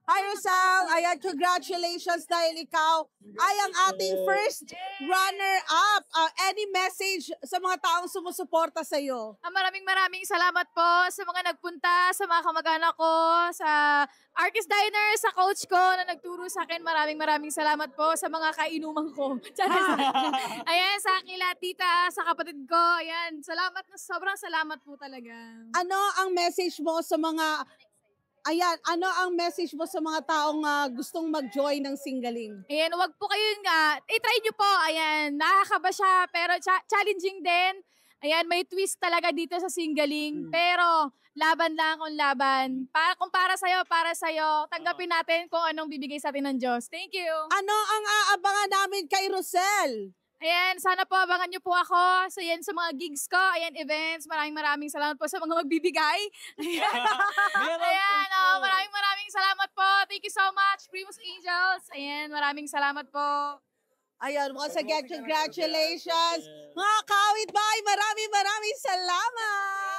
Hi, Rosal. Ayan, congratulations dahil ikaw ay ang ating first runner-up. Any message sa mga taong sumusuporta sa iyo? Maraming salamat po sa mga nagpunta, sa mga kamag-anak ko, sa artist diner, sa coach ko na nagturo sa akin. Maraming salamat po sa mga kainuman ko. Ayan, sa kila tita, sa kapatid ko. Ayan, salamat na sobrang salamat po talaga. Ano ang message mo sa mga ano ang message mo sa mga taong gustong mag-join ng Singaling? Ayan, wag po kayong, i-try nyo po. Ayan, nakakaba siya, pero challenging din. Ayan, may twist talaga dito sa Singaling. Pero, laban lang kung laban. Kung para sa'yo, tanggapin natin kung anong bibigay sa atin ng Diyos. Thank you. Ano ang aabangan namin kay Rosel? Ayan, sana po abangan niyo po ako sa mga gigs ko, ayan, events. Maraming salamat po sa mga magbibigay. Ayan, maraming salamat po. Thank you so much, Primus Angels. Ayan, maraming salamat po. Ayan, once again, congratulations. Mga kawit bahay, maraming salamat.